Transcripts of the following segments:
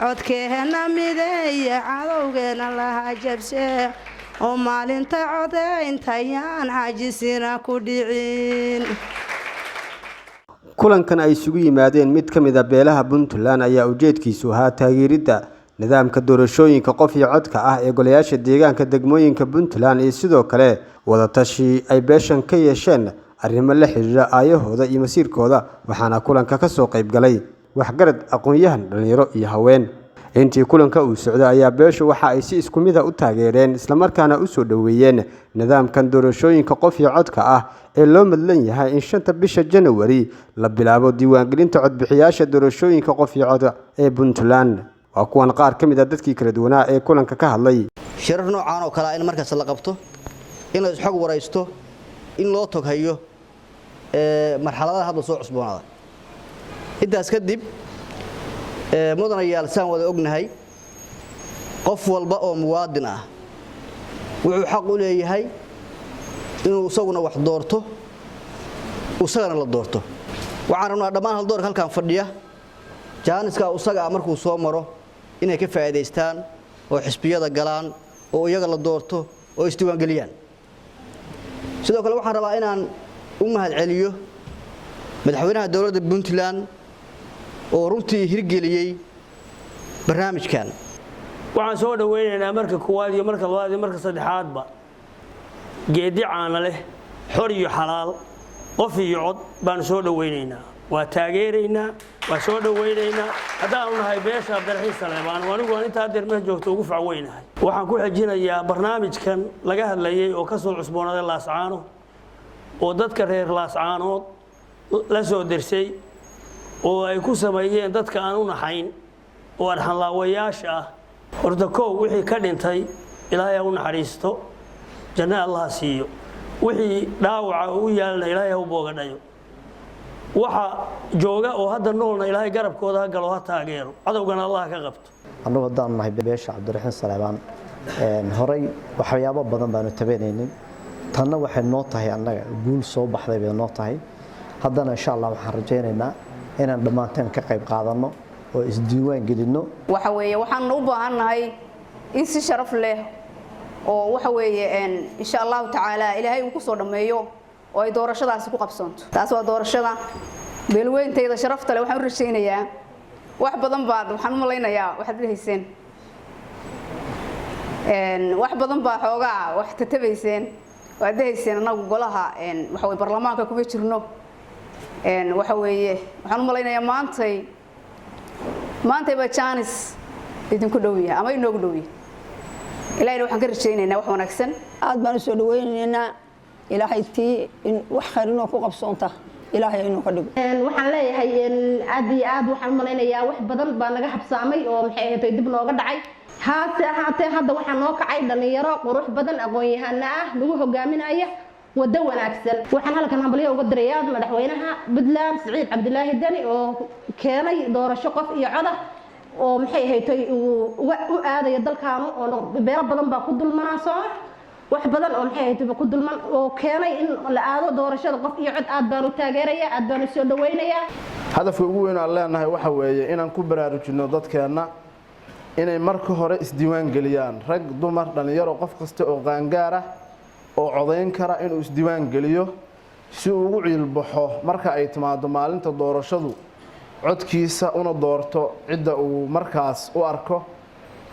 codkeena mideeya cadowgeena laha jabshe oo maalinta codayntaayaan xaajisina ku dhicin. kulankan ay isugu yimaadeen mid ka mid ah beelaha Puntland ayaa ujeedkiisu ahaa taageeridda nidaamka doorashooyinka qof iyo codka ah ee golayaasha deegaanka degmooyinka Puntland iyo sidoo kale wada tashi ay beeshan ka yeesheen arrimo la xiriira aayahooda iyo masiirkooda. waxaana kulanka ka soo qayb galay waxgarad aqoon-yahan dhalinyaro iyo haween. intii kulanka uu socday ayaa beeshu waxa ay si isku mid ah u taageereen isla markaana u soo dhaweeyeen nidaamkan doorashooyinka qof iyo codka ah ee loo madlan yahay in 5 bisha January la bilaabo diiwaangelinta codbixiyaasha doorashooyinka qof iyo cod ee Puntland. waa kuwan qaar ka mid ah dadkii kala duwanaa ee kulanka ka hadlay. shirar noocan oo kala in markaas la qabto in la isxog waraysto in loo toghayo marxaladaha hadda soo cusboonaaday. intaas kadib mudanayaal saan wada ognahay qof walba oo muwaadin ah wuxuu xaq u leeyahay inuu isaguna wax doorto isagana la doorto. waxaan rabnaa dhammaan hal doorka halkan fadhiya jaaniska isaga markuu soo maro inay ka faa'iideystaan oo xisbiyada galaan oo iyaga la doorto oo isdiiwaan galiyaan. sidoo kale waxaan rabaa inaan u mahad celiyo madaxweynaha dawladda Puntland oo runtii hirgeliyay barnaamijkan. waxaan soo dhaweynaynaa marka koowaad iyo marka labaad iyo marka saddexaadba geedi caana leh xor iyo xalaal qof iyo cod baan soo dhaweynaynaa. waa taageeraynaa waa soo dhaweynaynaa hadaan nahay beesha Abdulrahmaan Saleebaan wanigu aan inta deer meel joogto ugu facweynahay. waxaan ku xajinayaa barnaamijkan laga hadlayay oo ka soo cusboonaaday Laascaano oo dadka reer Laascaanood la soo dirsay oo ay ku sameeyeen dadka aan u naxayn oo arxan laawayaasha ah. horta koow wixii ka dhintay Ilaahay u naxariisto janna Allah siiyo wixii dhaawaca u yaalna Ilaahay u boogadhayo. waxa jooga oo hadda noolna Ilaahay garabkooda galo ha taageero cadowgana Allah ka qabto. annagu hadaan nahay beesha Abdulrahmaan Saleebaan horay waxyaabo badan baanu tabeynay tanna waxay noo tahay annaga guul soo baxday bay noo tahay. haddana insha Allah waxaan rajaynaynaa inaan dhamaanteen ka qayb qaadano oo isdiiwaan gelino. waxa weeye waxaan u baahanahay in si sharaf leh oo waxa weeye insha Allah taala Ilaahay uu ku soo dhameeyo oo ay doorashadaasi ku qabsanto. taas waa doorashada beelweynteeda sharafta leh. waxaan rajaynayaa wax badan baad waxaan u maleynayaa waxaad leeyahay wax badan baa xoogaa wax tatabayseen waad leeyahay anagu golaha waxa weeye baarlamaanka kuma jirno. waxa weeye waxaan u maleynayaa maantay ba jaanis idinku dhow yahay ama inoogu dhow yahay. Ilaahay waxaan ka rajaynaynaa wax wanaagsan. aad baan soo dhaweynaynaa Ilaahay tii in wax khayr inoo ku qabsoonta Ilaahay inuu ka dhigo. waxaan leeyahay aad iyo aad waxaan u maleynayaa wax badan baa naga habsaamay oo maxay ahayd dib nooga dhacay. haatee hadda waxaan noo kacay dhalinyaro qurux badan aqoon-yahano ah lagu hogaaminaya wada wanaagsan. waxaan halkan hambalyo uga dirayaa madaxweynaha Puntland Siciid Cabdulaahi Dani oo keenay doorasho qof iyo cod ah oo maxay ahayd u aadaya dalkaanu oo beero badan baa ku dulmanaaso wax badan oo maxay ahayd ku dulman oo keenay in la aado doorashada qof iyo cod. aad baan u taageerayaa aad baan u soo dhaweynayaa. hadafka ugu weyn aan leenahay waxa weeye inaan ku baraarujino dadkeena inay marka hore isdiiwaan geliyaan rag dumar dhalinyaro qof kasta oo qaangaar ah oo codeyn kara inuu isdiiwaan geliyo si uu ugu ciilbaxo marka ay timaado maalinta doorashadu codkiisa una doorto cidda uu markaas u arko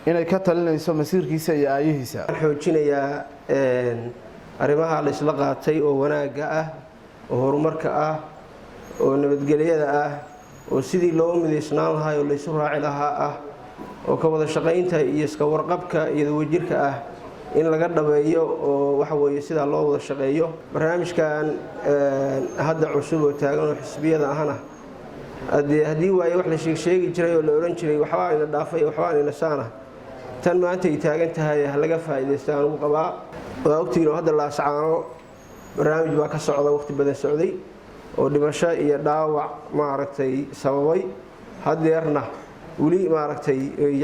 inay ka talinayso masiirkiisa iyo aayihiisa. xoojinayaa arrimaha la isla qaatay oo wanaaga ah oo horumarka ah oo nabadgelyada ah oo sidii loo mideysnaan lahaa oo la isu raaci lahaa ah oo ka wada shaqaynta iyo iska warqabka iyo wajirka ah in laga dhabeeyo oo waxa weeye sida loo wada shaqeeyo. barnaamijkan hadda cusub oo taagan oo xisbiyada ahna haddii waaye wax la sheegi jiray oo la oran jiray waxba ina dhaafay waxba ina saana tan maanta ay taagan tahay laga faa'iideystaan ugu qabaa. waa ogtiino hadda Laascaano barnaamij baa ka socda waqti badan socday oo dhimasho iyo dhaawac maaragtay sababay. hadeerna wali maaragtay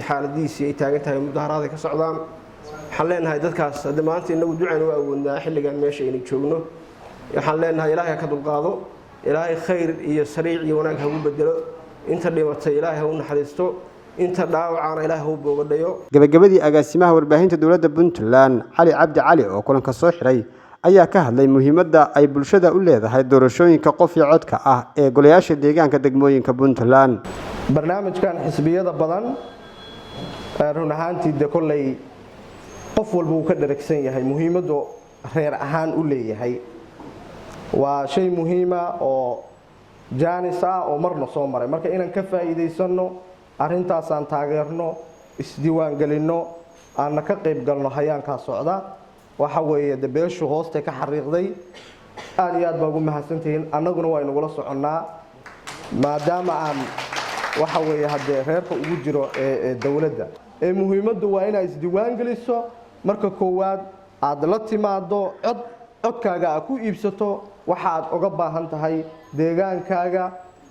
xaaladiisi ay taagan tahay mudaharaad ka socdaan. waxaan leenahay dadkaas hadda maanta inagu ducaan u awoodnaa xilligan meesha inay joogno. waxaan leenahay Ilaahay ka dulqaado Ilaahay khayr iyo sariic iyo wanaag ha ugu bedelo inta dhimatay Ilaahay ha u naxariisto inta dhaawacana ilaahay u boogadhayo. gabagabadii agaasimaha warbaahinta dowladda Puntland Cali Cabdi Cali oo kulanka soo xiray ayaa ka hadlay muhiimadda ay bulshada u leedahay doorashooyinka qof iyo codka ah ee golayaasha deegaanka degmooyinka Puntland. barnaamijkan xisbiyada badan run ahaantii de kolley qof walba uu ka dharagsan yahay muhiimaddu reer ahaan u leeyahay waa shay muhiima oo jaanis ah oo marna soo maray marka inaan ka faa'iideysano arrintaas aan taageerno isdiiwaan gelinno aan ka qayb galno hayaanka socda waxa weeye beeshu hoosta ka xariiqday aad iyo aad baa ugu mahadsantihiin annaguna waa inagula soconnaa maadaama aan waxa weeye hadee reerka ugu jiro ee dawladda ee muhiimaddu waa inaad isdiiwaan geliso marka koowaad aad la timaado codkaaga aad ku iibsato waxa aad uga baahan tahay deegaankaaga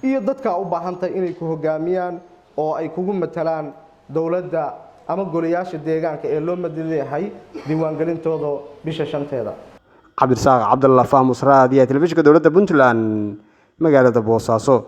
iyo dadka u baahan tahay inay ku hogaamiyaan oo ay kugu matalaan dawladda ama golayaasha deegaanka ee loo madaleeyahay diiwaangelintooda bisha 5-teeda. Cabdirasaaq Cabdulla Fahmus Raadiyaha Telefishinka Dowladda Puntland magaalada Boosaaso.